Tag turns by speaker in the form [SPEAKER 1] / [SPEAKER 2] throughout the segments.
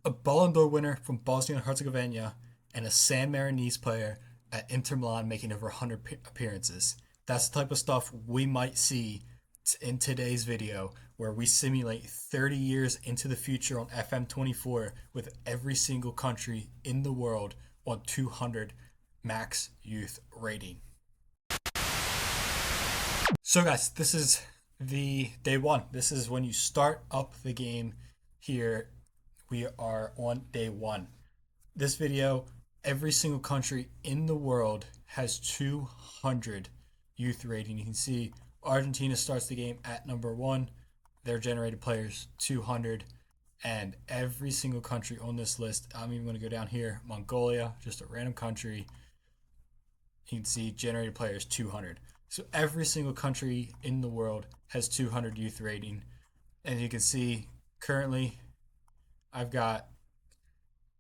[SPEAKER 1] a Ballon d'Or winner from Bosnia and Herzegovina, and a San Marinese player at Inter Milan making over 100 appearances. That's the type of stuff we might see in today's video, where we simulate 30 years into the future on FM24 with every single country in the world on 200 max youth rating. So, guys, this is the day one. This is when you start up the game here. We are on day one. This video, every single country in the world has 200 youth rating. You can see Argentina starts the game at number one. Their generated players 200, and every single country on this list. I'm even going to go down here. Mongolia, just a random country. You can see generated players 200. So every single country in the world has 200 youth rating, and you can see currently I've got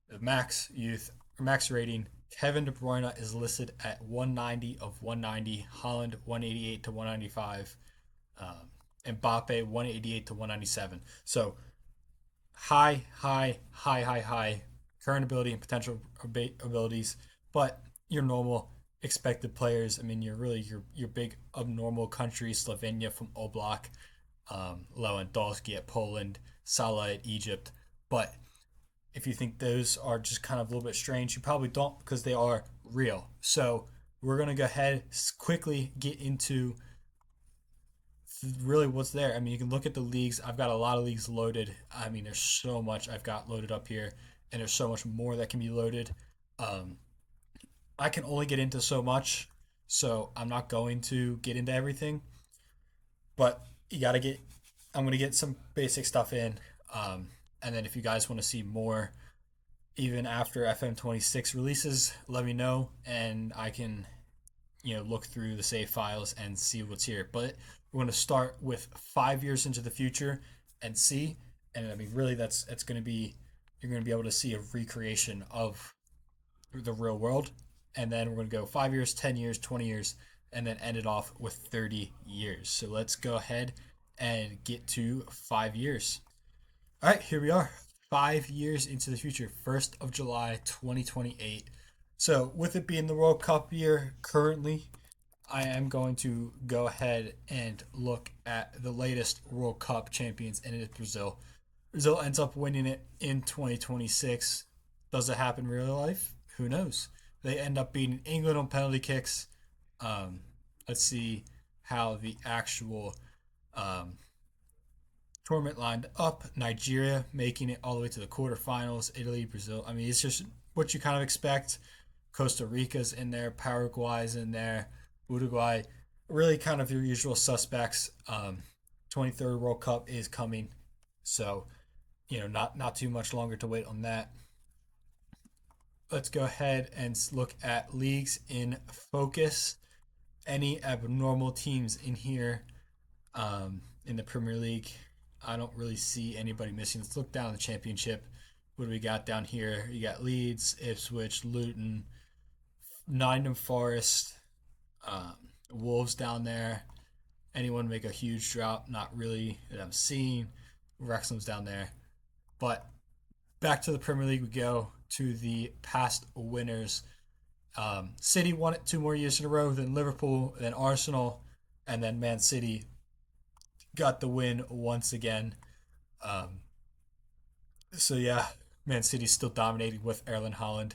[SPEAKER 1] the max youth or max rating. Kevin De Bruyne is listed at 190 of 190. Holland 188 to 195. Mbappe 188 to 197. So high current ability and potential abilities, but your normal expected players. I mean, you're really your big abnormal countries: Slovenia from Oblak, Lewandowski at Poland, Salah at Egypt. But if you think those are just kind of a little bit strange, you probably don't, because they are real. So we're gonna go ahead quickly get into really what's there. I mean, you can look at the leagues. I've got a lot of leagues loaded. I mean, there's so much I've got loaded up here, and there's so much more that can be loaded. Um, I can only get into so much, so I'm not going to get into everything. But you got to get. I'm going to get some basic stuff in, and then if you guys want to see more, even after FM26 releases, let me know, and I can look through the save files and see what's here. But we're going to start with 5 years into the future and see. And I mean, really, that's it's going to be you're going to be able to see a recreation of the real world. And then we're going to go 5 years, 10 years, 20 years, and then end it off with 30 years. So let's go ahead and get to 5 years. All right, here we are. 5 years into the future, 1st of July, 2028. So, with it being the World Cup year currently, I am going to go ahead and look at the latest World Cup champions, and it is Brazil. Brazil ends up winning it in 2026. Does it happen in real life? Who knows? They end up beating England on penalty kicks. Let's see how the actual um, tournament lined up. Nigeria making it all the way to the quarterfinals. Italy, Brazil. I mean, it's just what you kind of expect. Costa Rica's in there. Paraguay's in there. Uruguay. Really kind of your usual suspects. 23rd World Cup is coming. So, not too much longer to wait on that. Let's go ahead and look at leagues in focus. Any abnormal teams in here in the Premier League? I don't really see anybody missing. Let's look down the championship. What do we got down here? You got Leeds, Ipswich, Luton, Nottingham Forest, um, Wolves down there. Anyone make a huge drop? Not really that I'm seeing. Wrexham's down there. But back to the Premier League we go, to the past winners. City won it 2 more years in a row, then Liverpool, then Arsenal, and then Man City got the win once again. Um, so yeah, Man City's still dominating with Erling Haaland.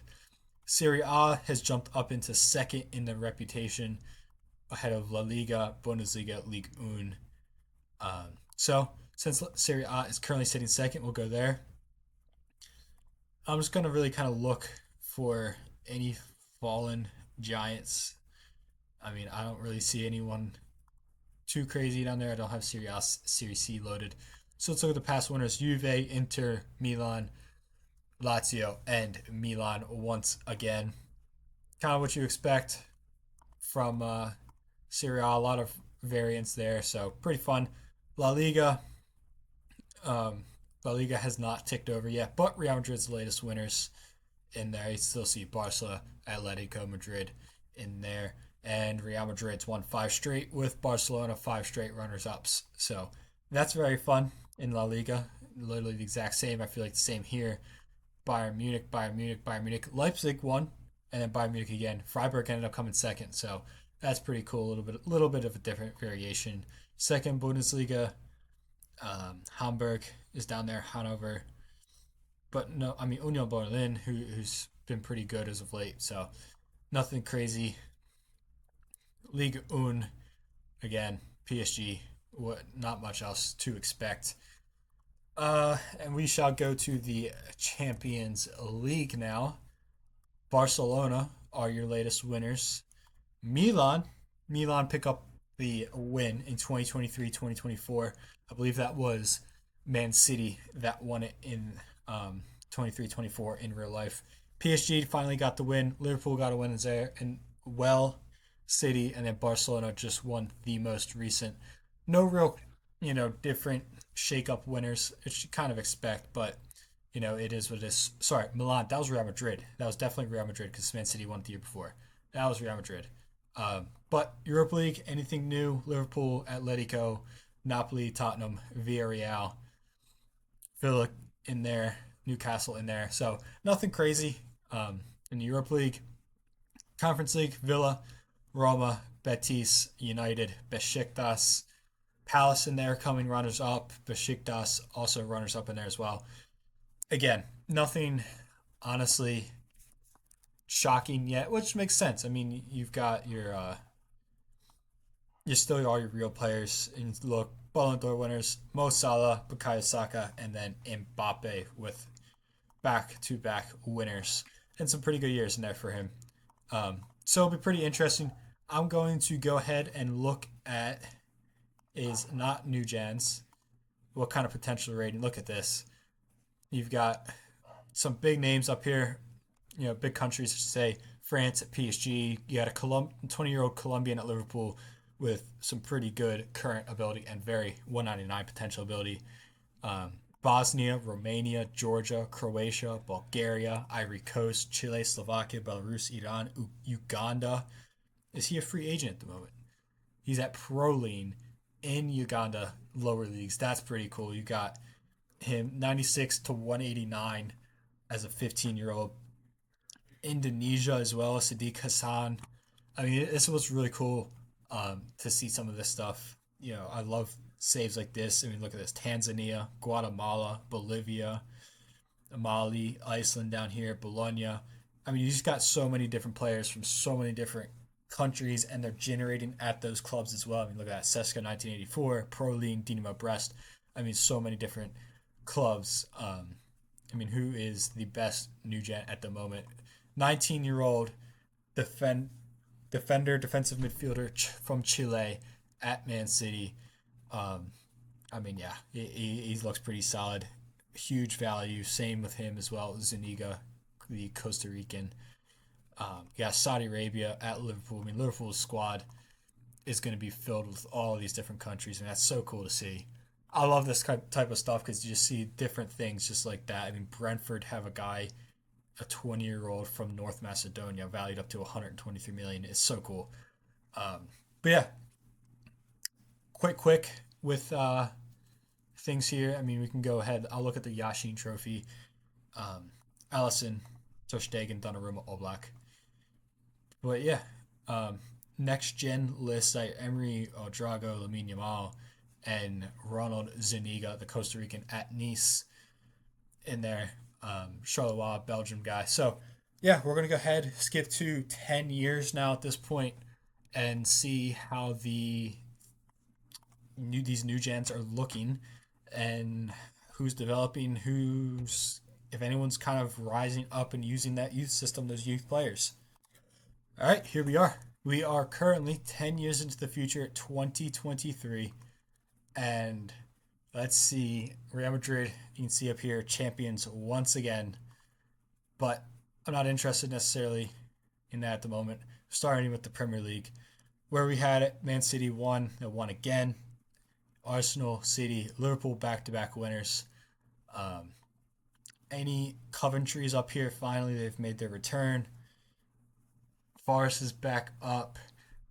[SPEAKER 1] Serie A has jumped up into second in the reputation, ahead of La Liga, Bundesliga, Ligue 1. So since Serie A is currently sitting second, we'll go there. I'm just gonna really kind of look for any fallen giants. I mean, I don't really see anyone too crazy down there. I don't have Serie A, Serie C loaded. So let's look at the past winners: Juve, Inter, Milan, Lazio, and Milan once again. Kind of what you expect from Serie A. A lot of variance there, so pretty fun. La Liga, um, La Liga has not ticked over yet, but Real Madrid's the latest winners in there. You still see Barca, Atletico Madrid in there, and Real Madrid's won 5 straight with Barcelona 5 straight runners-ups. So that's very fun in La Liga. Literally the exact same. I feel like the same here. Bayern Munich, Bayern Munich, Bayern Munich. Leipzig won, and then Bayern Munich again. Freiburg ended up coming second, so that's pretty cool. A little bit of a different variation. Second Bundesliga, Hamburg is down there, Hanover, but no, I mean Union Berlin, who's been pretty good as of late. So nothing crazy. Ligue 1 again, PSG. What? Not much else to expect. And we shall go to the Champions League now. Barcelona are your latest winners. Milan, Milan pick up the win in 2023-2024. I believe that was Man City that won it in 23-24 in real life. PSG finally got the win. Liverpool got a win there, and well, City and then Barcelona just won the most recent. No real, different shake-up winners. It should kind of expect, but it is what it is. Sorry, Milan. That was Real Madrid. That was definitely Real Madrid because Man City won it the year before. That was Real Madrid. But Europa League, anything new? Liverpool, Atletico, Napoli, Tottenham, Villarreal, Villa in there, Newcastle in there. So nothing crazy in the Europa League. Conference League, Villa, Roma, Betis, United, Besiktas, Palace in there coming runners up. Besiktas also runners up in there as well. Again, nothing honestly shocking yet, which makes sense. I mean, you've got you still all your real players. And look, Ballon d'Or winners: Mo Salah, Bukayo Saka, and then Mbappe with back-to-back winners and some pretty good years in there for him. So it'll be pretty interesting. I'm going to go ahead and look at is not new gens. What kind of potential rating? Look at this. You've got some big names up here. Big countries, I should say. France at PSG. You had a 20-year-old Colombian at Liverpool with some pretty good current ability and very 199 potential ability. Bosnia, Romania, Georgia, Croatia, Bulgaria, Ivory Coast, Chile, Slovakia, Belarus, Iran, Uganda. Is he a free agent at the moment? He's at Pro League in Uganda lower leagues. That's pretty cool. You got him 96 to 189 as a 15-year-old. Indonesia as well, Sadiq Hassan. I mean, this was really cool to see some of this stuff. I love saves like this. I mean, look at this: Tanzania, Guatemala, Bolivia, Mali, Iceland down here, Bologna. I mean, you just got so many different players from so many different countries, and they're generating at those clubs as well. I mean, look at that: Seska 1984, Pro League, Dinamo Brest. I mean, so many different clubs. I mean, who is the best new gen at the moment? 19-year-old defensive midfielder from Chile at Man City. I mean, yeah, he looks pretty solid. Huge value. Same with him as well. Zuniga, the Costa Rican. You got Saudi Arabia at Liverpool. I mean, Liverpool's squad is going to be filled with all of these different countries, and that's so cool to see. I love this type of stuff because you just see different things just like that. I mean, Brentford have a guy, a 20-year-old from North Macedonia, valued up to 123 million. It's so cool. But yeah, quick with things here. I mean, we can go ahead. I'll look at the Yashin Trophy. Allison, Ter Stegen, Donnarumma, Oblak. But yeah, next gen list: Emery, Drago, Lamine Yamal, and Ronald Zuniga, the Costa Rican at Nice, in there. Charleroi, Belgium guy. So yeah, we're gonna go ahead, skip to 10 years now at this point, and see how these new gens are looking, and who's developing, if anyone's kind of rising up and using that youth system, those youth players. All right, here we are. We are currently 10 years into the future at 2023, and let's see, Real Madrid, you can see up here, champions once again, but I'm not interested necessarily in that at the moment. Starting with the Premier League, where we had it, Man City won, they won again. Arsenal, City, Liverpool back-to-back winners. Any Coventry's up here, finally, they've made their return. Forest is back up.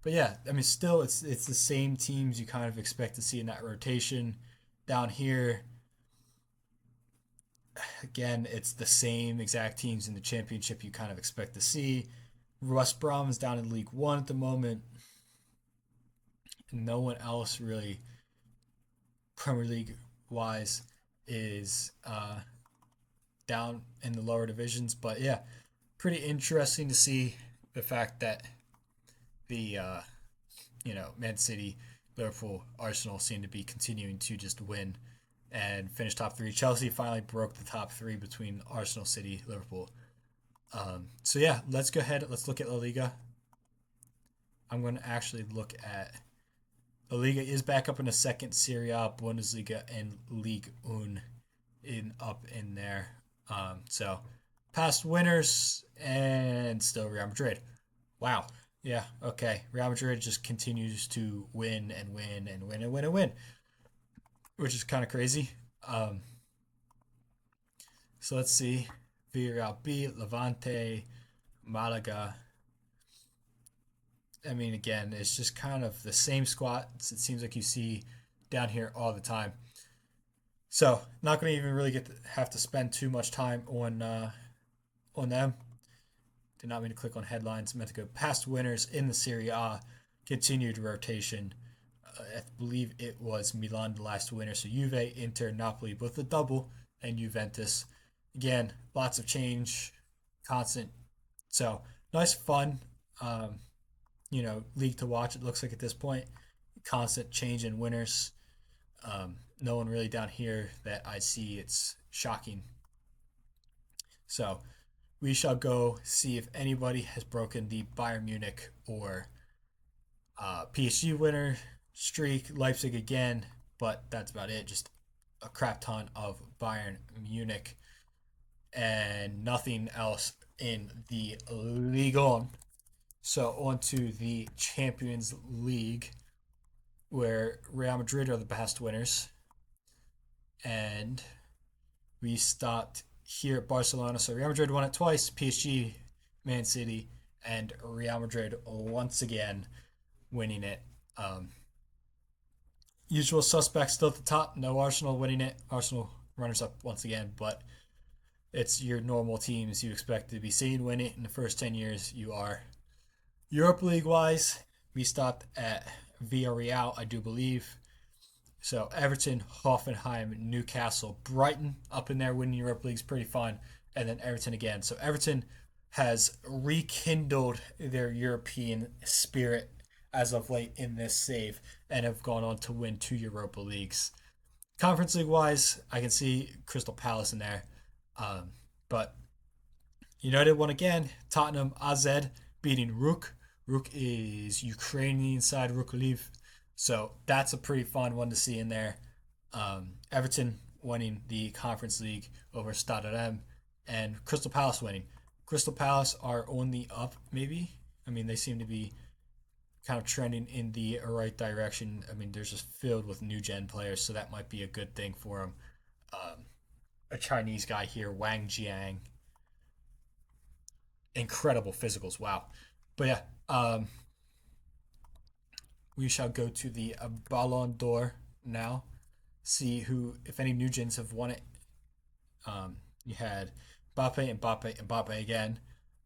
[SPEAKER 1] But yeah, I mean, still, it's the same teams you kind of expect to see in that rotation. Down here, Again, it's the same exact teams in the championship you kind of expect to see. West Brom is down in League One at the moment. No one else really, Premier League wise, is down in the lower divisions. But yeah, pretty interesting to see the fact that the Man City, Liverpool, Arsenal seem to be continuing to just win and finish top three. Chelsea finally broke the top three between Arsenal, City, Liverpool. So yeah, let's go ahead. Let's look at La Liga. I'm going to actually look at La Liga is back up in the second, Serie A, Bundesliga, and Ligue 1 up in there. So past winners and still Real Madrid. Wow. Yeah. Okay. Real Madrid just continues to win and win and win and win and win, which is kind of crazy. Um, so let's see. Villarreal B, Levante, Malaga. I mean, again, it's just kind of the same squats. It seems like you see down here all the time. So not going to even really have to spend too much time on them. Did not mean to click on headlines. Meant to go past winners in the Serie A. Continued rotation. I believe it was Milan the last winner. So Juve, Inter, Napoli, both the double, and Juventus. Again, lots of change, constant. So nice, fun, league to watch. It looks like at this point, constant change in winners. No one really down here that I see. It's shocking. So we shall go see if anybody has broken the Bayern Munich or PSG winner streak. Leipzig again, but that's about it. Just a crap ton of Bayern Munich and nothing else in the Ligue 1. So on to the Champions League, where Real Madrid are the past winners. And we stopped here at Barcelona. So Real Madrid won it twice, PSG, Man City, and Real Madrid once again winning it. Usual suspects still at the top. No Arsenal winning it. Arsenal runners up once again, but it's your normal teams you expect to be seen win it in the first 10 years. You are. Europa League wise, we stopped at Villarreal, I do believe. So Everton, Hoffenheim, Newcastle, Brighton up in there winning Europa League is pretty fun. And then Everton again. So Everton has rekindled their European spirit as of late in this save and have gone on to win 2 Europa Leagues. Conference League wise, I can see Crystal Palace in there. But United won again. Tottenham, AZ beating Rook. Rook is Ukrainian side, Rukliv. So that's a pretty fun one to see in there. Everton winning the Conference League over Stade and Crystal Palace winning. Crystal Palace are on the up, maybe. I mean, they seem to be kind of trending in the right direction. I mean, they're just filled with new gen players, so that might be a good thing for them. A Chinese guy here, Wang Jiang. Incredible physicals, wow. But yeah, we shall go to the Ballon d'Or now. See who, if any new gens have won it. You had Mbappe again.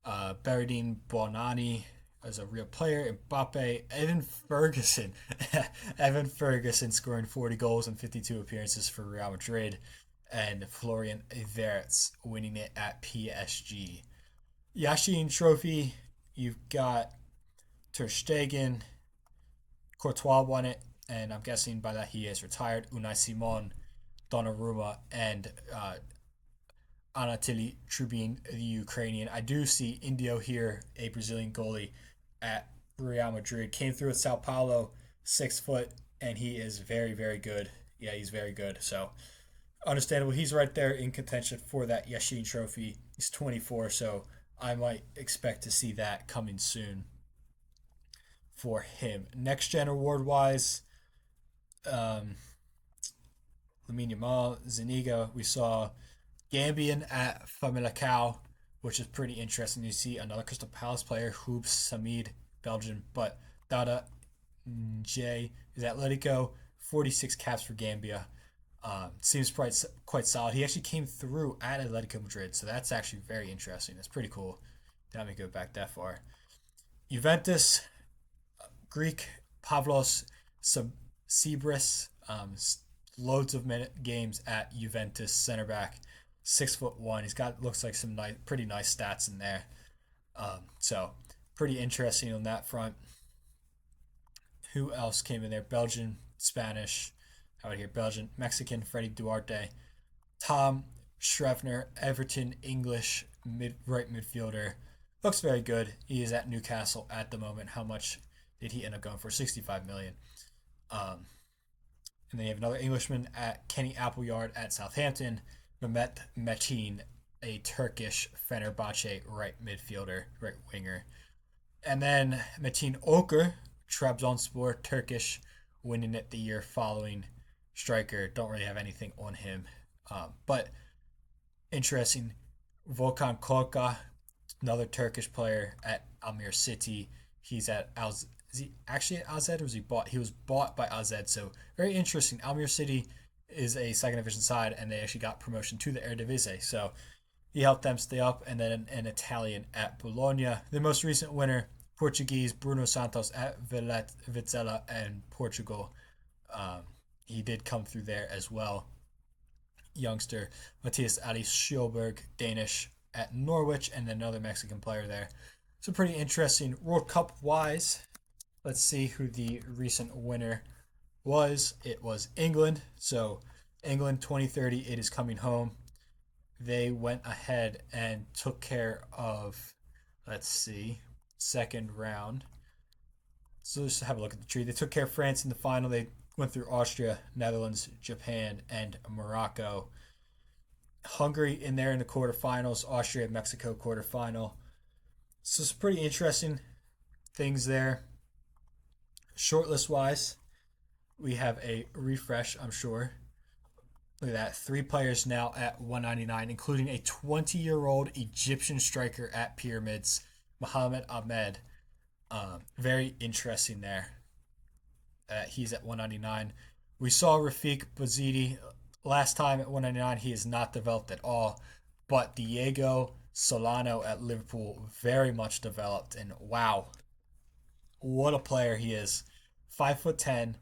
[SPEAKER 1] Berardine Bonani as a real player. Mbappe, Evan Ferguson. Evan Ferguson scoring 40 goals and 52 appearances for Real Madrid. And Florian Wirtz winning it at PSG. Yashin Trophy, you've got Ter Stegen. Courtois won it, and I'm guessing by that he is retired. Unai Simon, Donnarumma, and Anatoly Trubin, the Ukrainian. I do see Indio here, a Brazilian goalie at Real Madrid. Came through at Sao Paulo, 6 foot, and he is very, very good. Yeah, he's very good. So understandable. He's right there in contention for that Yashin Trophy. He's 24, so I might expect to see that coming soon for him. Next gen award wise, Lamine Yamal, Zaniga. We saw Gambian at Famalicão, which is pretty interesting. You see another Crystal Palace player, Hoops Samid, Belgian, but Dada J is Atletico, 46 caps for Gambia. Seems quite solid. He actually came through at Atletico Madrid, so that's actually very interesting. That's pretty cool. Let me go back that far. Juventus, Greek Pavlos Sibris, loads of games at Juventus center back, 6'1". He's got looks like some pretty nice stats in there. So pretty interesting on that front. Who else came in there? Belgian, Spanish. How about here? Belgian, Mexican, Freddie Duarte, Tom Shrevner, Everton, English right midfielder. Looks very good. He is at Newcastle at the moment. How much did he end up going for? 65 million. And then you have another Englishman at Kenny Appleyard at Southampton. Mehmet Metin, a Turkish Fenerbahce right midfielder, right winger. And then Metin Okur, Trabzonspor, Turkish, winning it the year following. Striker, don't really have anything on him. But interesting. Volkan Korka, another Turkish player at Almere City. He's at Al. Is he actually at AZ or was he bought? He was bought by AZ. So very interesting. Almere City is a second division side, and they actually got promotion to the Eredivisie. So he helped them stay up. And then an Italian at Bologna. The most recent winner, Portuguese Bruno Santos at Vizela and Portugal. He did come through there as well. Youngster Matthias Ali Sjoberg, Danish at Norwich, and then another Mexican player there. So pretty interesting. World Cup wise, let's see who the recent winner was. It was England. So England 2030, it is coming home. They went ahead and took care of, let's see, second round. So let's have a look at the tree. They took care of France in the final. They went through Austria, Netherlands, Japan, and Morocco. Hungary in there in the quarterfinals. Austria, Mexico quarterfinal. So it's pretty interesting things there. Shortlist wise, we have a refresh, I'm sure. Look at that. 3 players now at 199, including a 20-year-old Egyptian striker at Pyramids, Mohamed Ahmed. Very interesting there. He's at 199. We saw Rafik Bouzidi last time at 199. He is not developed at all. But Diego Solano at Liverpool very much developed. And wow, what a player he is. 5'10",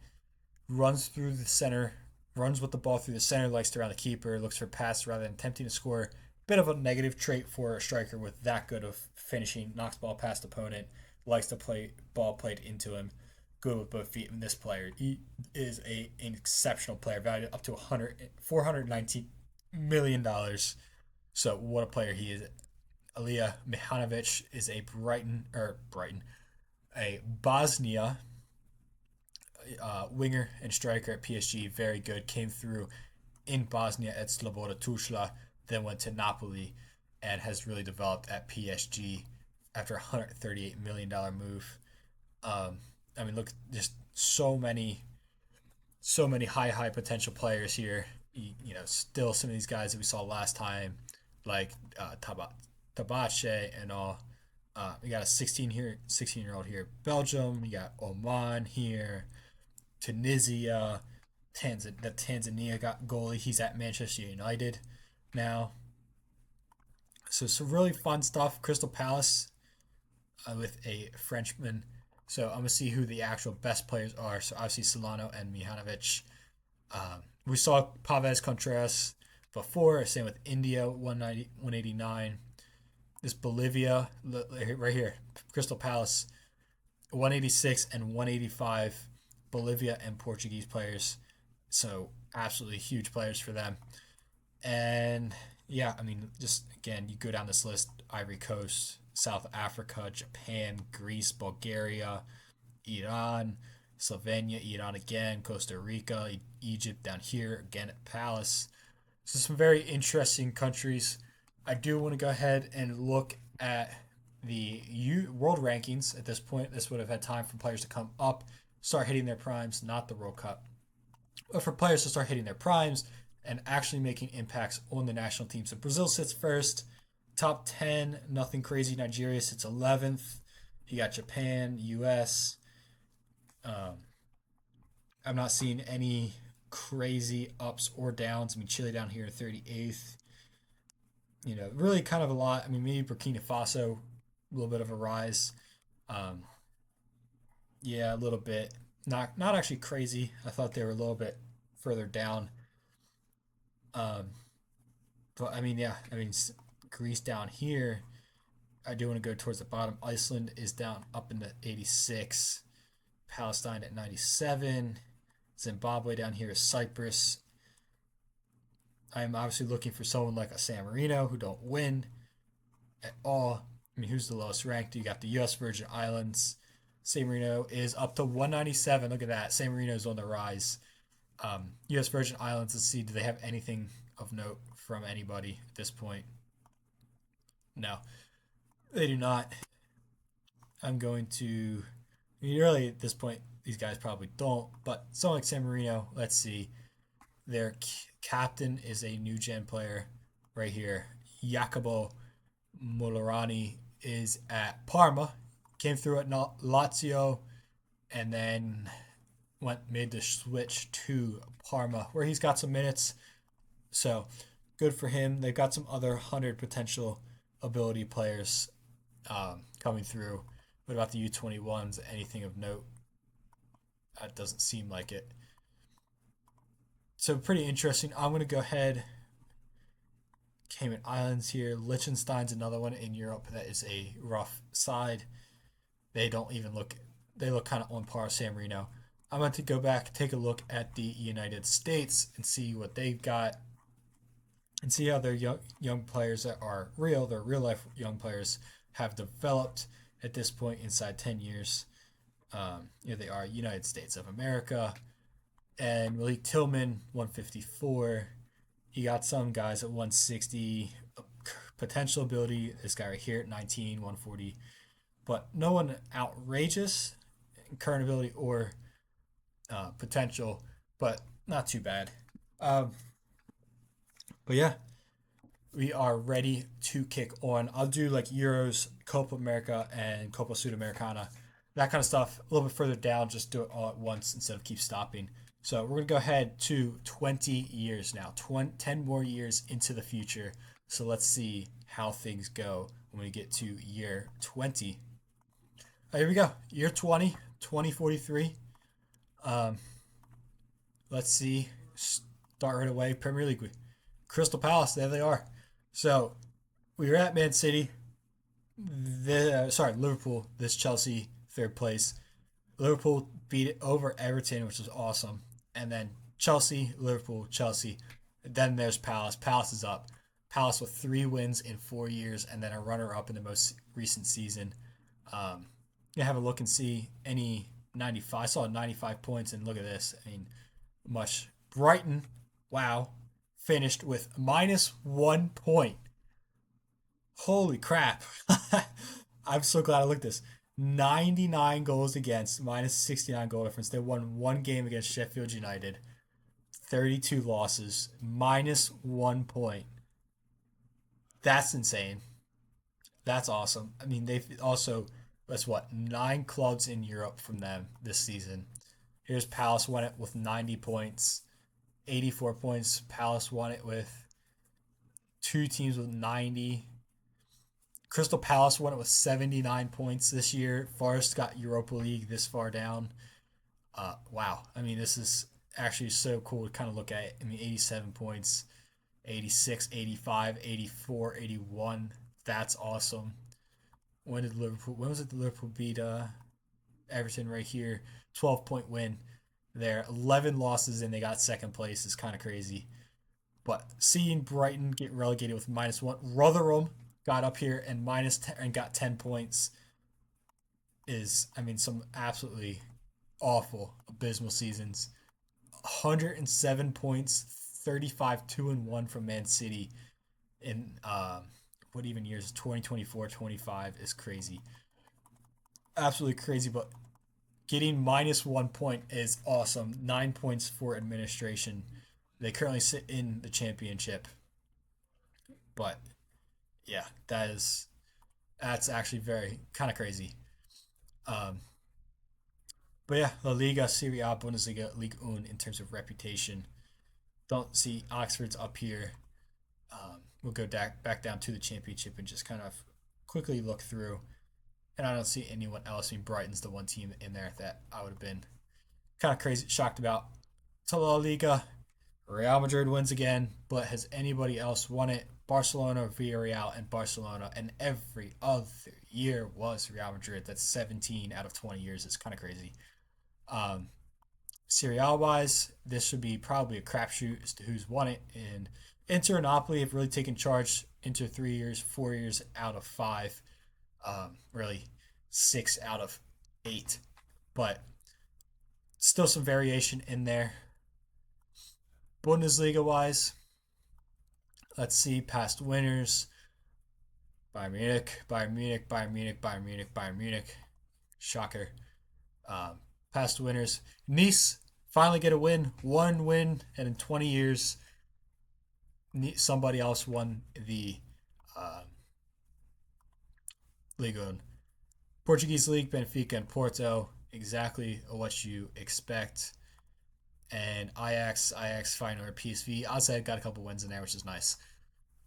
[SPEAKER 1] runs through the center, runs with the ball through the center, likes to around the keeper, looks for pass rather than attempting to score. Bit of a negative trait for a striker with that good of finishing, knocks ball past opponent, likes to play ball played into him. Good with both feet. And this player, he is an exceptional player, valued up to $419 million. So what a player he is. Aliyah Mihanovic is a a Bosnia winger and striker at PSG. Very good. Came through in Bosnia at Sloboda Tuzla, then went to Napoli and has really developed at PSG after a $138 million move. I mean, look, just so many high potential players here. Still some of these guys that we saw last time, like Tabache and all. We got a 16-year-old here, Belgium. You got Oman here, Tunisia, Tanzania got goalie. He's at Manchester United now. So some really fun stuff. Crystal Palace with a Frenchman. So I'm going to see who the actual best players are. So obviously Solano and Mihanovic. We saw Pavez Contreras before. Same with India, 190, 189. This Bolivia, right here, Crystal Palace, 186 and 185. Bolivia and Portuguese players. So absolutely huge players for them. And yeah, I mean, just again, you go down this list: Ivory Coast, South Africa, Japan, Greece, Bulgaria, Iran, Slovenia, Iran again, Costa Rica, Egypt down here again at Palace. So some very interesting countries. I do want to go ahead and look at the world rankings at this point. This would have had time for players to come up, start hitting their primes, not the World Cup, but for players to start hitting their primes and actually making impacts on the national team. So Brazil sits first, top 10, nothing crazy. Nigeria sits 11th. You got Japan, U.S. I'm not seeing any crazy ups or downs. I mean, Chile down here 38th. Really kind of a lot. I mean, maybe Burkina Faso, a little bit of a rise. Um, yeah, a little bit. Not actually crazy. I thought they were a little bit further down. Um, but I mean, yeah, I mean, Greece down here. I do want to go towards the bottom. Iceland is down up in the 86. Palestine at 97. Zimbabwe down here is Cyprus. I'm obviously looking for someone like a San Marino who don't win at all. I mean, who's the lowest ranked? You got the U.S. Virgin Islands. San Marino is up to 197. Look at that. San Marino is on the rise. U.S. Virgin Islands, let's see, do they have anything of note from anybody at this point? No, they do not. I'm going to. I mean, really, at this point, these guys probably don't. But someone like San Marino, let's see. Their captain is a new gen player right here. Jacopo Molarani is at Parma. Came through at Lazio and then made the switch to Parma where he's got some minutes. So good for him. They've got some other 100 potential ability players coming through. What about the U21s? Anything of note? That doesn't seem like it. So pretty interesting. I'm going to go ahead. Cayman Islands here. Liechtenstein's another one in Europe that is a rough side. They don't even look. They look kind of on par with San Marino. I'm going to go back, take a look at the United States, and see what they've got, and see how their young players that are real, their real life young players, have developed at this point inside 10 years. They are United States of America. And Malik Tillman, 154. You got some guys at 160. Potential ability, this guy right here at 19, 140. But no one outrageous in current ability or potential, but not too bad. Um, but yeah, we are ready to kick on. I'll do like Euros, Copa America, and Copa Sudamericana, that kind of stuff. A little bit further down, just do it all at once instead of keep stopping. So we're going to go ahead to 20 years now, 10 more years into the future. So let's see how things go when we get to year 20. Here we go. Year 20, 2043. Um, let's see. Start right away. Premier League. Crystal Palace, there they are. So we were at Man City. Liverpool. This Chelsea, third place. Liverpool beat it over Everton, which was awesome. And then Chelsea, Liverpool, Chelsea. Then there's Palace. Palace is up. Palace with 3 wins in 4 years, and then a runner-up in the most recent season. Have a look and see any 95. I saw 95 points, and look at this. I mean, much. Brighton, wow, finished with -1 point. Holy crap. I'm so glad I looked at this. 99 goals against, -69 goal difference. They won 1 game against Sheffield United. 32 losses, -1 point. That's insane. That's awesome. I mean, they've also, that's what, 9 clubs in Europe from them this season. Here's Palace won it with 90 points, 84 points. Palace won it with 2 teams with 90. Crystal Palace won it with 79 points this year. Forest got Europa League this far down. Wow. I mean, this is actually so cool to kind of look at. I mean, 87 points, 86, 85, 84, 81. That's awesome. When was it the Liverpool beat Everton right here? 12-point win there. 11 losses and they got second place is kind of crazy. But seeing Brighton get relegated with -1, Rotherham got up here and -10 and got 10 points is, I mean, some absolutely awful, abysmal seasons. 107 points, 35 2-1 from Man City in what even years? 2024, 25 is crazy. Absolutely crazy, but getting -1 point is awesome. 9 points for administration. They currently sit in the championship, but yeah, that's actually very kind of crazy. Um, But yeah, La Liga, Serie A, Bundesliga, Ligue 1 in terms of reputation. Don't see Oxford's up here. We'll go back down to the championship and just kind of quickly look through. And I don't see anyone else. I mean, Brighton's the one team in there that I would have been kind of crazy, shocked about. To La Liga, Real Madrid wins again, but has anybody else won it? Barcelona, Villarreal, and Barcelona, and every other year was Real Madrid. That's 17 out of 20 years. It's kind of crazy. Um, Serie A wise, this should be probably a crapshoot as to who's won it. And Inter and Napoli have really taken charge. Inter 3 years, 4 years out of five, really 6 out of 8. But still some variation in there. Bundesliga wise, let's see past winners. Bayern Munich, Bayern Munich, Bayern Munich, Bayern Munich, Bayern Munich. Shocker. Past winners. Nice finally get a win. One win, and in 20 years, somebody else won the uh, Ligue 1. Portuguese League, Benfica and Porto. Exactly what you expect. And Ajax, Feyenoord, PSV. Outside got a couple wins in there, which is nice.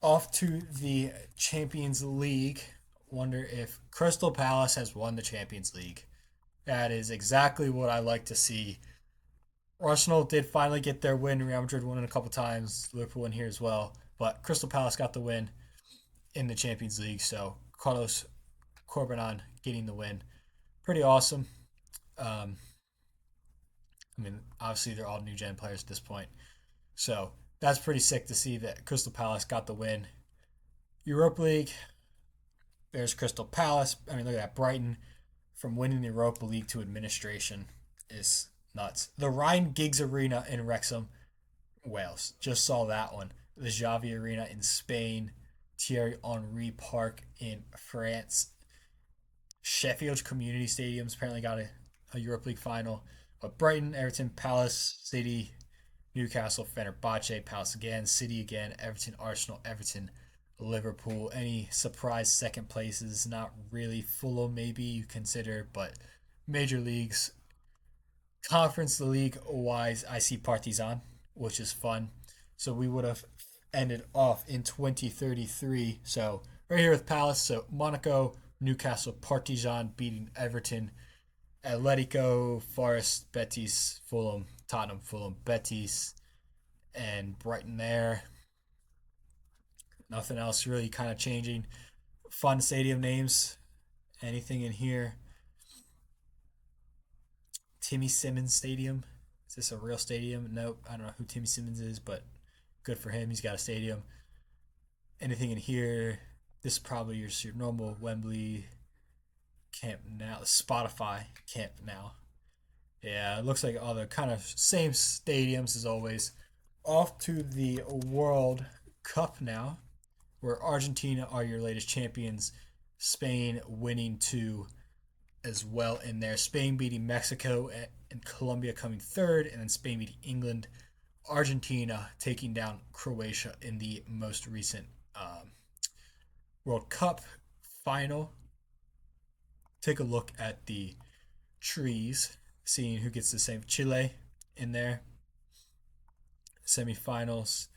[SPEAKER 1] Off to the Champions League. Wonder if Crystal Palace has won the Champions League. That is exactly what I like to see. Arsenal did finally get their win. Real Madrid won it a couple times. Liverpool in here as well. But Crystal Palace got the win in the Champions League. So Carlos Corberan getting the win. Pretty awesome. Um, I mean, obviously they're all new gen players at this point. So that's pretty sick to see that Crystal Palace got the win. Europa League, there's Crystal Palace. I mean, look at that. Brighton from winning the Europa League to administration is nuts. The Ryan Giggs Arena in Wrexham, Wales. Just saw that one. The Xavi Arena in Spain. Thierry Henry Park in France. Sheffield Community Stadium's apparently got a Europa League final. But Brighton, Everton, Palace, City, Newcastle, Fenerbahce, Palace again, City again, Everton, Arsenal, Everton, Liverpool. Any surprise second places? Not really. Fulham maybe you consider, but major leagues. Conference League wise, I see Partizan, which is fun. So we would have ended off in 2033. So right here with Palace. So Monaco, Newcastle, Partizan beating Everton, Atletico, Forest, Betis, Fulham, Tottenham, Fulham, Betis, and Brighton there. Nothing else really kind of changing. Fun stadium names. Anything in here? Timmy Simmons Stadium. Is this a real stadium? Nope. I don't know who Timmy Simmons is, but good for him. He's got a stadium. Anything in here? This is probably your normal Wembley, Camp Now, Spotify Camp Now. Yeah, it looks like all the kind of same stadiums as always. Off to the World Cup now, where Argentina are your latest champions. Spain winning two as well in there. Spain beating Mexico and Colombia coming third, and then Spain beating England. Argentina taking down Croatia in the most recent World Cup final. Take a look at the trees, seeing who gets the same. Chile in there. Semifinals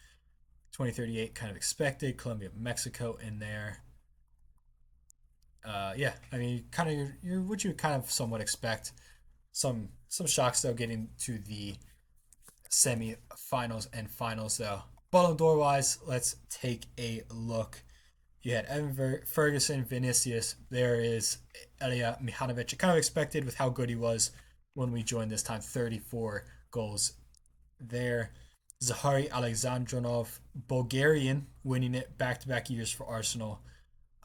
[SPEAKER 1] 2038 kind of expected. Colombia, Mexico in there. Yeah, I mean, kind of you're what you kind of somewhat expect. Some shocks though getting to the semi-finals and finals though. Ballon d'Or wise, let's take a look. You had Evan Ferguson, Vinicius. There is Elia Mihanovic. Kind of expected with how good he was when we joined this time. 34 goals there. Zahari Alexandronov, Bulgarian, winning it back-to-back years for Arsenal.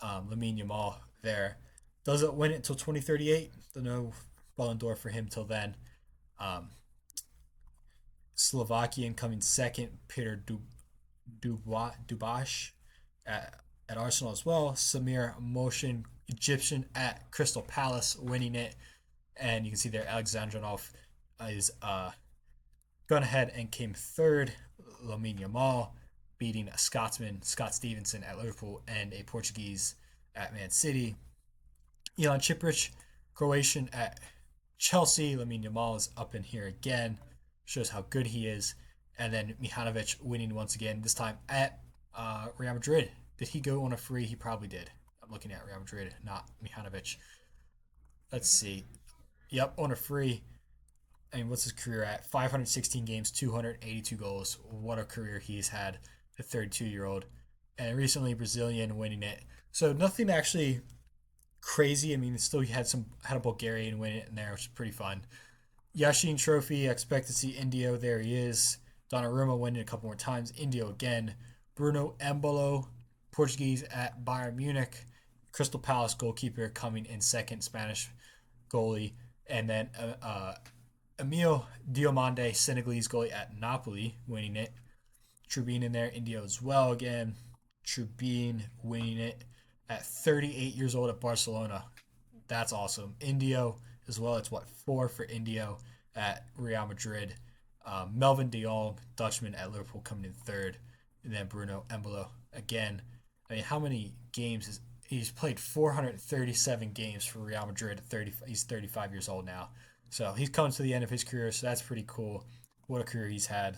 [SPEAKER 1] Lamine Yamal there. Doesn't win it until 2038. No Ballon d'Or for him till then. Um, Slovakian coming second, Peter Dubash at Arsenal as well. Samir Motion, Egyptian at Crystal Palace, winning it. And you can see there Alexandronov is gone ahead and came third. Lamine Yamal beating a Scotsman, Scott Stevenson at Liverpool, and a Portuguese at Man City. Ilan Chiprich, Croatian at Chelsea, Lamine Yamal is up in here again, shows how good he is. And then Mihanovic winning once again, this time at Real Madrid. Did he go on a free? He probably did. I'm looking at Real Madrid, not Mihanovic. Let's see. Yep, on a free. I mean, what's his career at? 516 games, 282 goals. What a career he's had, the 32-year-old. And recently, Brazilian winning it. So nothing actually crazy. I mean, still he had a Bulgarian win it in there, which is pretty fun. Yashin Trophy. I expect to see Indio. There he is. Donnarumma winning a couple more times. Indio again. Bruno Embolo, Portuguese at Bayern Munich. Crystal Palace goalkeeper coming in second, Spanish goalie. And then Emile Diomande, Senegalese goalie at Napoli, winning it. Trubin in there, Indio as well again. Trubin winning it at 38 years old at Barcelona. That's awesome. Indio as well. It's what, four for Indio at Real Madrid. Melvin de Jong, Dutchman at Liverpool, coming in third. And then Bruno Embolo again. I mean, how many games is he's played 437 games for Real Madrid at 30. He's 35 years old now. So he's coming to the end of his career, so that's pretty cool. What a career he's had.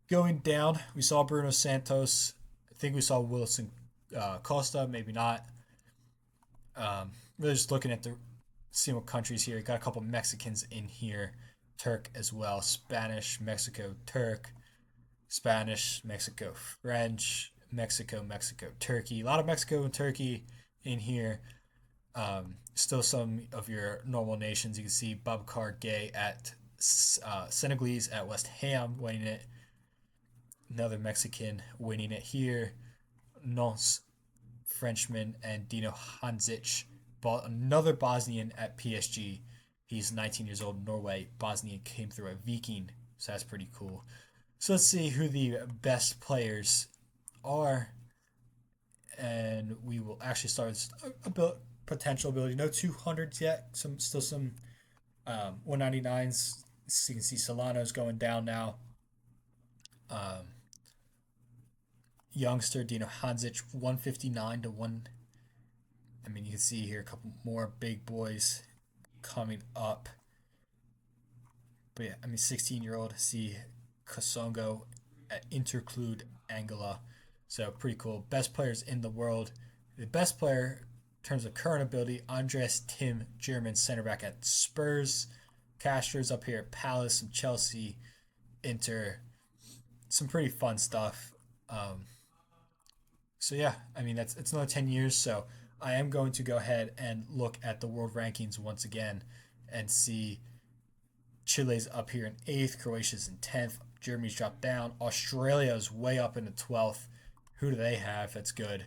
[SPEAKER 1] Going down, we saw Bruno Santos. I think we saw Wilson Costa, maybe not. Really just looking at the seeing what countries here. Got a couple Mexicans in here. Turk as well. Spanish, Mexico, Turk. Spanish, Mexico, French, Mexico, Mexico, Turkey. A lot of Mexico and Turkey in here. Still some of your normal nations. You can see Babakar Gay at Senegalese at West Ham winning it. Another Mexican winning it here. Nons, Frenchman, and Dino Hanzic. Another Bosnian at PSG. He's 19 years old, Norway. Bosnian came through at Viking, so that's pretty cool. So let's see who the best players are. And we will actually start with potential ability. No 200s yet. Still some 199s. So you can see Solano's going down now. Youngster Dino Hanzic, 159 to 1. I mean, you can see here a couple more big boys coming up. But yeah, I mean, 16-year-old. See Kasongo at Interclude Angola. So pretty cool. Best players in the world. The best player in terms of current ability, Andres Tim, German center back at Spurs. Castro's up here at Palace and Chelsea. Inter. Some pretty fun stuff. So yeah, I mean it's another 10 years. So I am going to go ahead and look at the world rankings once again and see Chile's up here in 8th, Croatia's in 10th, Germany's dropped down, Australia's way up in the 12th. Who do they have? That's good.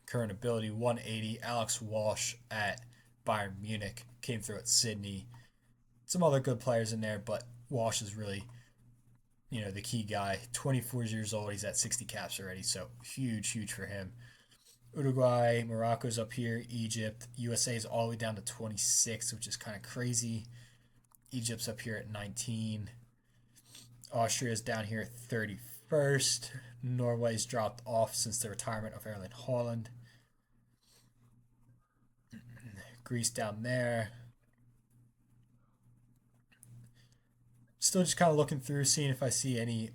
[SPEAKER 1] Current ability 180. Alex Walsh at Bayern Munich came through at Sydney. Some other good players in there, but Walsh is really, the key guy. 24 years old. He's at 60 caps already, so huge for him. Uruguay, Morocco's up here. Egypt, USA is all the way down to 26, which is kind of crazy. Egypt's up here at 19. Austria's down here at 31st. Norway's dropped off since the retirement of Erling Haaland. Greece down there. Still just kind of looking through, seeing if I see any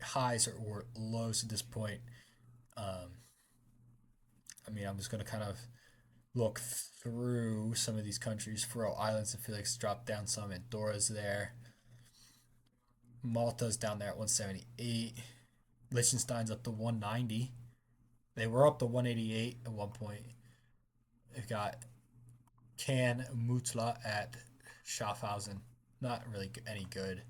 [SPEAKER 1] highs or lows at this point. I mean, I'm just going to kind of look through some of these countries. Faroe Islands, I feel like it's dropped down some. Andorra's there. Malta's down there at 178. Liechtenstein's up to 190. They were up to 188 at one point. They've got Can Mutla at Schaffhausen. Not really any good.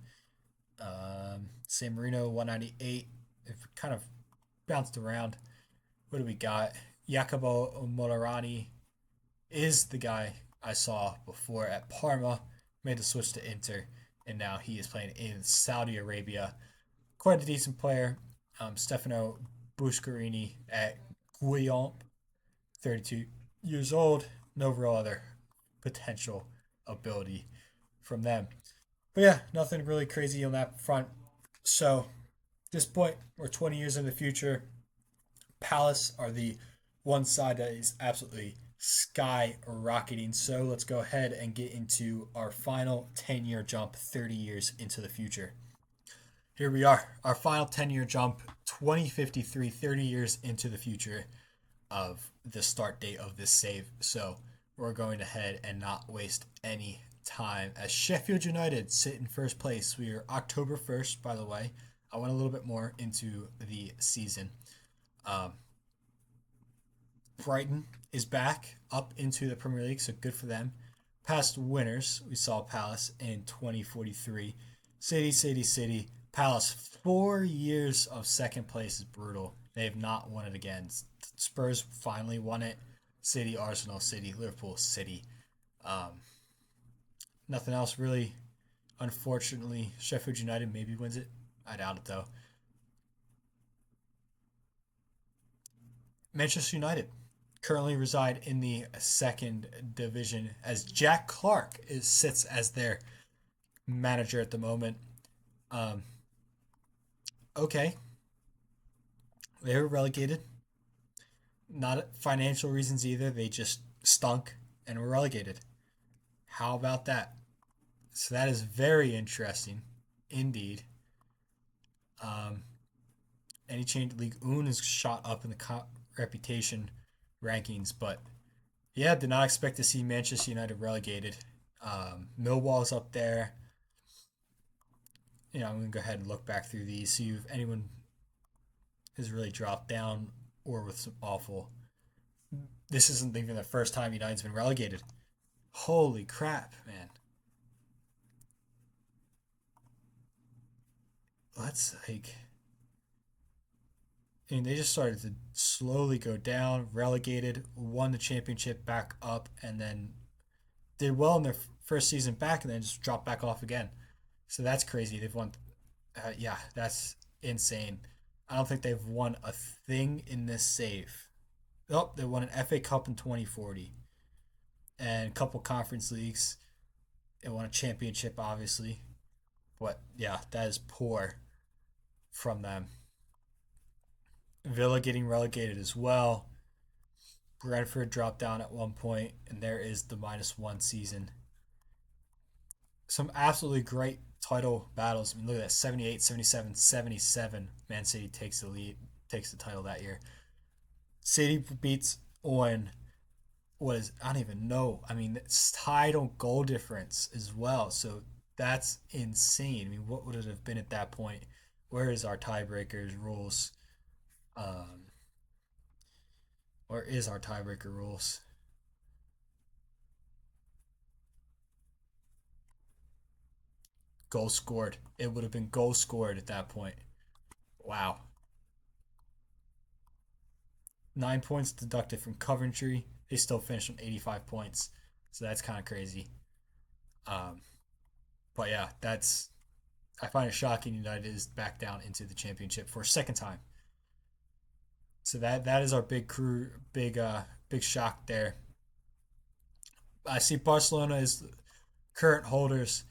[SPEAKER 1] San Marino, 198. They've kind of bounced around. What do we got? Jacopo Molarani is the guy I saw before at Parma. Made the switch to Inter, and now he is playing in Saudi Arabia. Quite a decent player. Stefano Buscarini at Guillaume, 32 years old. No real other potential ability from them. But yeah, nothing really crazy on that front. So at this point, we're 20 years in the future. Palace are the one side that is absolutely skyrocketing. So let's go ahead and get into our final 10-year jump 30 years into the future. Here we are, our final 10-year jump 2053, 30 years into the future of the start date of this save. So we're going ahead and not waste any time as Sheffield United sit in first place. We are October 1st, by the way. I went a little bit more into the season. Um, Brighton is back up into the Premier League, so good for them. Past winners, we saw Palace in 2043. City, City, City. Palace, 4 years of second place is brutal. They have not won it again. Spurs finally won it. City, Arsenal, City, Liverpool, City. Um, Nothing else really. Unfortunately, Sheffield United maybe wins it. I doubt it though. Manchester United currently reside in the second division as Jack Clark sits as their manager at the moment. Um, okay, they were relegated. Not financial reasons either. They just stunk and were relegated. How about that? So that is very interesting, indeed. Um, any change League Un is shot up in the reputation rankings, but yeah, did not expect to see Manchester United relegated. Millwall's up there. I'm gonna go ahead and look back through these, see if anyone has really dropped down or with some awful. This isn't even the first time United's been relegated. Holy crap, man! Let's like, and they just started to slowly go down, relegated, won the championship back up, and then did well in their first season back, and then just dropped back off again. So that's crazy. They've won. Yeah, that's insane. I don't think they've won a thing in this save. Oh, they won an FA Cup in 2040 and a couple conference leagues. They won a championship, obviously. But yeah, that is poor from them. Villa getting relegated as well. Brentford dropped down at one point, and there is the -1 season. Some absolutely great title battles. I mean, look at that 78, 77, 77. Man City takes the lead, takes the title that year. City beats on what is, I don't even know. I mean, it's tied on goal difference as well. So that's insane. I mean, what would it have been at that point? Where is our tiebreakers rules? Um, where is our tiebreaker rules? Goal scored. It would have been goal scored at that point. Wow. 9 points deducted from Coventry. They still finished on 85 points. So that's kind of crazy. Um, but yeah, I find it shocking United is back down into the championship for a second time. So that is our big crew, big shock there. I see Barcelona is current holders,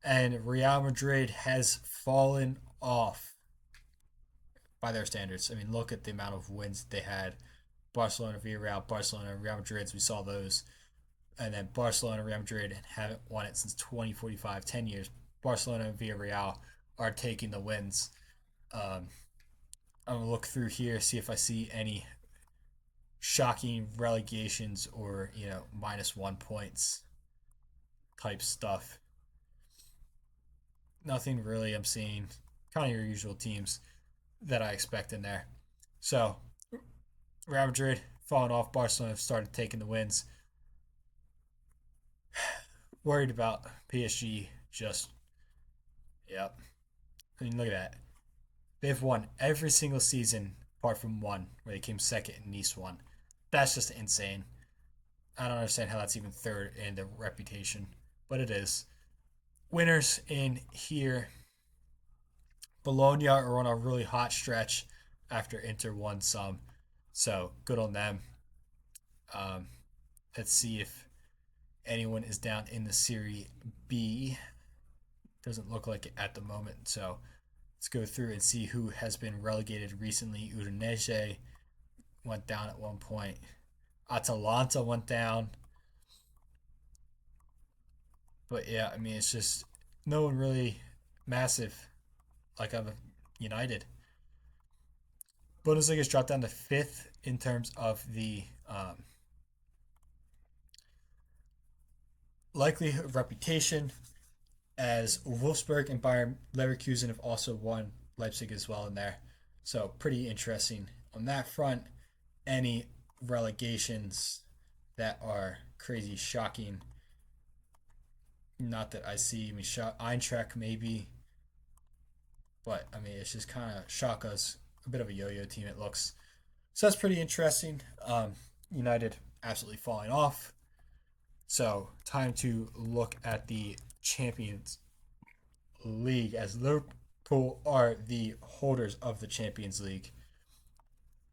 [SPEAKER 1] and Real Madrid has fallen off by their standards. I mean, look at the amount of wins they had. Barcelona, Villarreal, Barcelona, Real Madrid. We saw those, and then Barcelona, Real Madrid haven't won it since 2045, 10 years. Barcelona and Villarreal are taking the wins. Um, I'm gonna look through here, see if I see any shocking relegations or -1 points type stuff. Nothing really. I'm seeing kind of your usual teams that I expect in there. So Real Madrid falling off. Barcelona have started taking the wins. Worried about PSG. Just yep. I mean, look at that. They've won every single season apart from one where they came second and Nice won. That's just insane. I don't understand how that's even third in the reputation, but it is. Winners in here. Bologna are on a really hot stretch after Inter won some, so good on them. Um, let's see if anyone is down in the Serie B. Doesn't look like it at the moment, so let's go through and see who has been relegated recently. Udinese went down at one point. Atalanta went down. But yeah, I mean, it's just no one really massive like I'm United. Bundesliga's dropped down to fifth in terms of the likelihood of reputation, as Wolfsburg and Bayern Leverkusen have also won Leipzig as well in there. So pretty interesting on that front. Any relegations that are crazy shocking? Not that I see. I mean, Eintracht maybe, but I mean it's just kind of Schalke's a bit of a yo-yo team. It looks so that's pretty interesting. United absolutely falling off. So time to look at the Champions League, as Liverpool are the holders of the Champions League.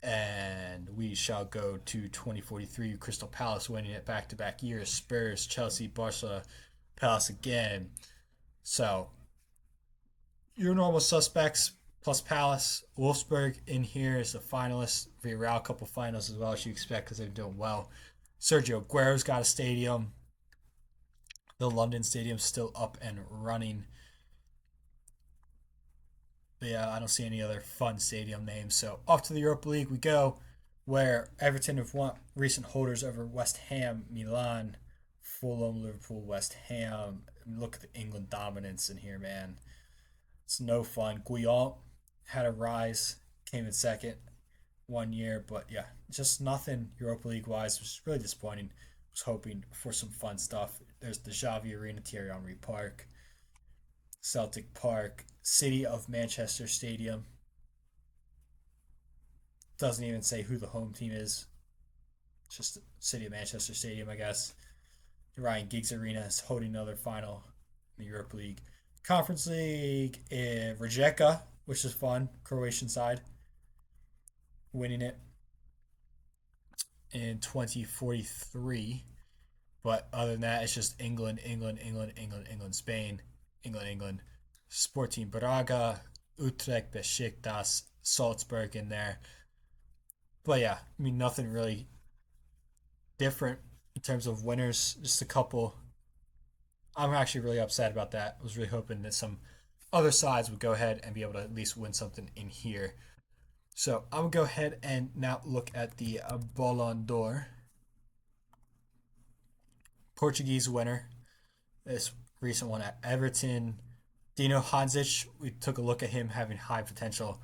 [SPEAKER 1] And we shall go to 2043, Crystal Palace winning it back to back years, Spurs, Chelsea, Barcelona, Palace again. So your normal suspects plus Palace. Wolfsburg in here is the finalist. Villarreal, a couple finals as well, as you expect, because they're doing well. Sergio Aguero's got a stadium. The London Stadium's still up and running. But yeah, I don't see any other fun stadium names. So off to the Europa League we go, where Everton have won recent holders over West Ham, Milan, Fulham, Liverpool, West Ham. Look at the England dominance in here, man. It's no fun. Guillaume had a rise, came in second 1 year, but yeah, just nothing Europa League wise, which is really disappointing. Was hoping for some fun stuff. There's the Xavi Arena, Thierry Henry Park, Celtic Park, City of Manchester Stadium. Doesn't even say who the home team is. It's just City of Manchester Stadium, I guess. Ryan Giggs Arena is holding another final in the Europa League. Conference League in Rijeka, which is fun. Croatian side winning it in 2043. But other than that, it's just England, England, England, England, England, Spain, England, England, Sporting Braga, Utrecht, Besiktas, Salzburg in there. But yeah, I mean, nothing really different in terms of winners. Just a couple. I'm actually really upset about that. I was really hoping that some other sides would go ahead and be able to at least win something in here. So I'm going to go ahead and now look at the Ballon d'Or. Portuguese winner. This recent one at Everton. Dino Hanzic, we took a look at him having high potential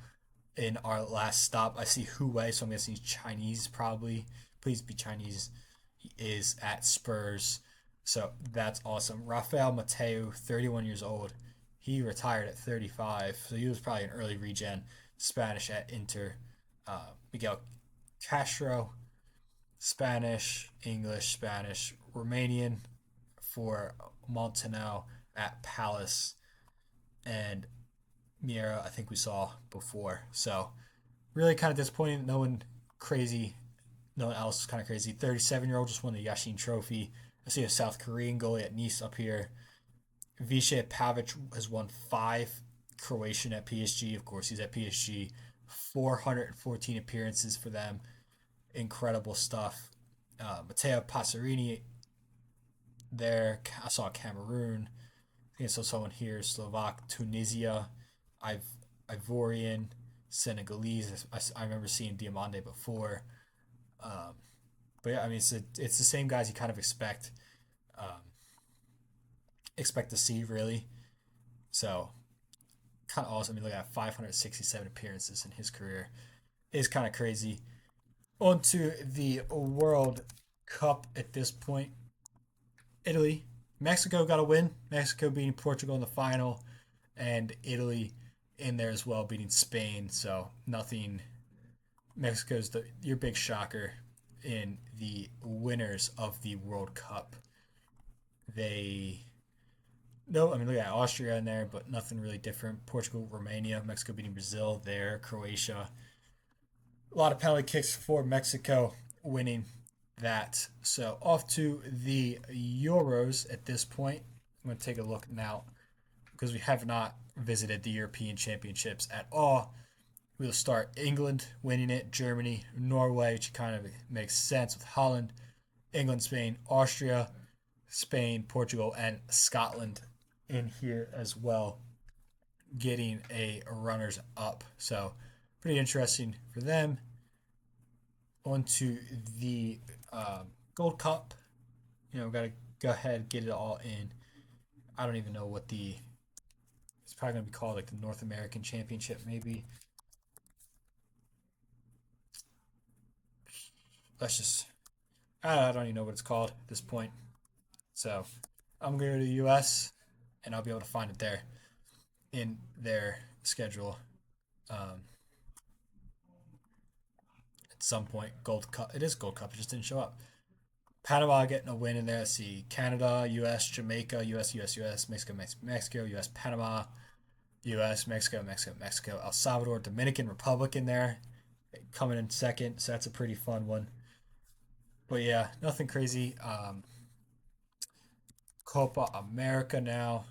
[SPEAKER 1] in our last stop. I see Huawei, so I'm guessing he's Chinese probably. Please be Chinese. He is at Spurs. So that's awesome. Rafael Mateo, 31 years old. He retired at 35, so he was probably an early regen. Spanish at Inter. Miguel Castro, Spanish, English, Spanish, Romanian for Montanel at Palace. And Miera, I think we saw before. So really kind of disappointing. No one else is kind of crazy. 37-year-old just won the Yashin Trophy. I see a South Korean goalie at Nice up here. Vishay Pavic has won 5. Croatian at PSG. Of course, he's at PSG. 414 appearances for them. Incredible stuff. Matteo Passerini there. I saw Cameroon. I think I saw someone here. Slovak, Tunisia, Ivorian, Senegalese. I remember seeing Diamande before. Um, but yeah, I mean, it's the same guys you kind of um, expect to see, really. So kind of awesome. I mean, look at 567 appearances in his career. Is kind of crazy. On to the World Cup at this point. Italy. Mexico got a win. Mexico beating Portugal in the final. And Italy in there as well, beating Spain. So nothing. Mexico's your big shocker in the winners of the World Cup. They No, I mean, look at Austria in there, but nothing really different. Portugal, Romania, Mexico beating Brazil there, Croatia. A lot of penalty kicks for Mexico winning that. So off to the Euros at this point. I'm going to take a look now because we have not visited the European Championships at all. We'll start England winning it, Germany, Norway, which kind of makes sense with Holland, England, Spain, Austria, Spain, Portugal, and Scotland in here as well, getting a runners up. So pretty interesting for them. On to the Gold Cup. Got to go ahead get it all in. I don't even know what it's probably gonna be called like the North American Championship maybe. Let's just I don't even know what it's called at this point. So I'm gonna go to the U.S. and I'll be able to find it there in their schedule. Um, at some point, Gold Cup. It is Gold Cup. It just didn't show up. Panama getting a win in there. Let's see, Canada, U.S., Jamaica, U.S., U.S., U.S., Mexico, Mexico, U.S., Panama, U.S., Mexico, Mexico, Mexico, El Salvador, Dominican Republic in there, coming in second. So that's a pretty fun one. But yeah, nothing crazy. Copa America now.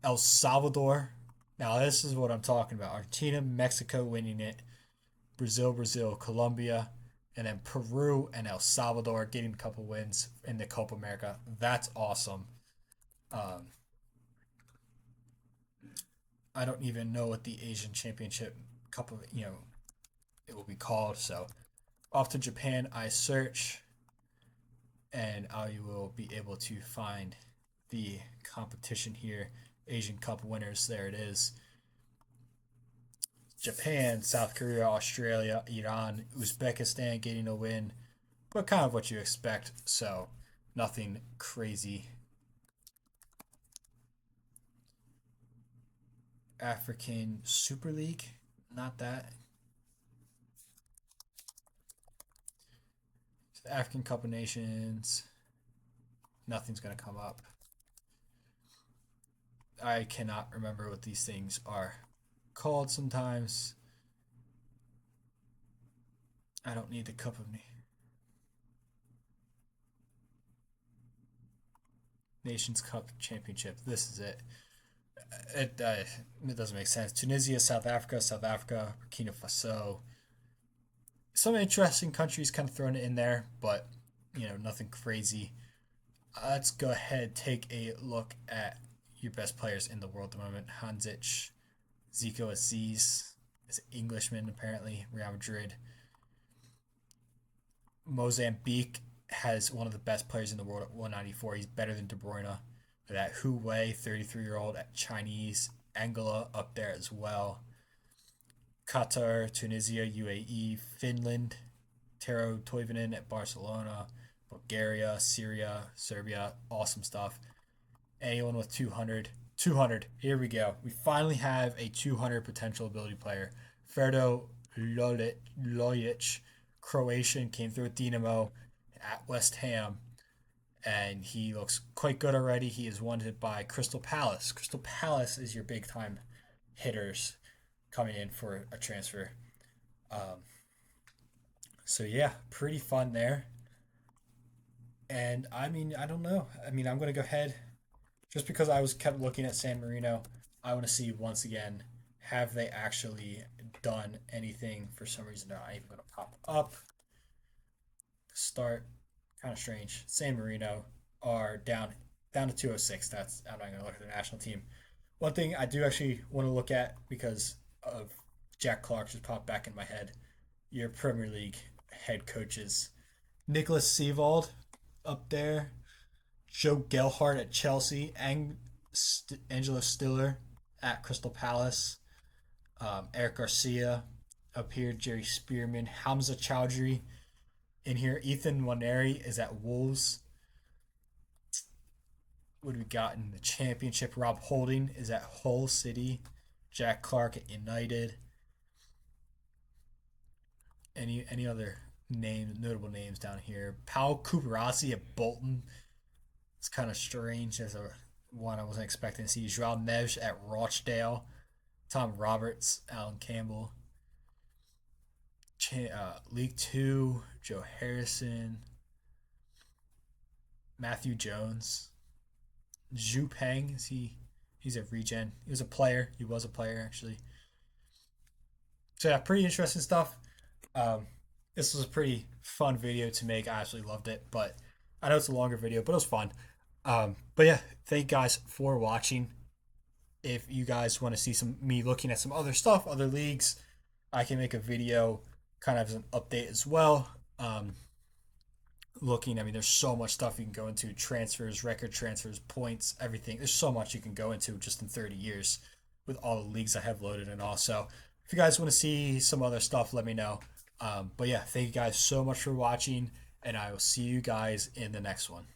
[SPEAKER 1] El Salvador. Now this is what I'm talking about. Argentina, Mexico winning it. Brazil, Colombia, and then Peru and El Salvador getting a couple wins in the Copa America. That's awesome. Um, I don't even know what the Asian Championship Cup of it will be called. So off to Japan, I search, and I will be able to find the competition here. Asian Cup winners. There it is. Japan, South Korea, Australia, Iran, Uzbekistan getting a win, but kind of what you expect. So nothing crazy. African Super League, not that. The African Cup of Nations, nothing's gonna come up. I cannot remember what these things are called sometimes. I don't need the Cup of Nations Cup Championship. This is it. It doesn't make sense. Tunisia, South Africa, Burkina Faso. Some interesting countries kind of thrown in there, but nothing crazy. Let's go ahead take a look at your best players in the world at the moment. Hanzic, Zico Aziz is an Englishman apparently. Real Madrid. Mozambique has one of the best players in the world at 194. He's better than De Bruyne. That Hu Wei, 33-year-old at Chinese. Angola up there as well. Qatar, Tunisia, UAE, Finland, Tero Toivonen at Barcelona, Bulgaria, Syria, Serbia, awesome stuff. Anyone with 200, 200, here we go. We finally have a 200 potential ability player. Ferdo Lojic, Croatian, came through with Dinamo at West Ham, and he looks quite good already. He is wanted by Crystal Palace. Crystal Palace is your big time hitters coming in for a transfer. Um, so yeah, pretty fun there. And I mean, I don't know. I mean, I'm gonna go ahead just because I was kept looking at San Marino. I want to see once again, have they actually done anything? For some reason, they're not even gonna pop up. Start, kind of strange. San Marino are down to 206. That's I'm not gonna look at the national team. One thing I do actually want to look at because of Jack Clark just popped back in my head. Your Premier League head coaches, Nicholas Seavold up there, Joe Gelhardt at Chelsea, Angelo Stiller at Crystal Palace, Eric Garcia up here, Jerry Spearman, Hamza Chowdhury in here, Ethan Waneri is at Wolves. What do we got in the championship? Rob Holding is at Hull City, Jack Clark at United. Any other notable names down here? Paul Kubarasi at Bolton. It's kind of strange as a one I wasn't expecting to see. Joao Neves at Rochdale. Tom Roberts, Alan Campbell. League Two, Joe Harrison. Matthew Jones. Zhu Peng, is he? He's a regen. He was a player. He was a player actually. So yeah, pretty interesting stuff. Um, this was a pretty fun video to make. I absolutely loved it, but I know it's a longer video, but it was fun. But yeah, thank you guys for watching. If you guys want to see some me looking at some other stuff, other leagues, I can make a video kind of as an update as well. I mean, there's so much stuff you can go into: transfers, record transfers, points, everything. There's so much you can go into just in 30 years with all the leagues I have loaded and all. So if you guys want to see some other stuff, let me know. But yeah, thank you guys so much for watching, and I will see you guys in the next one.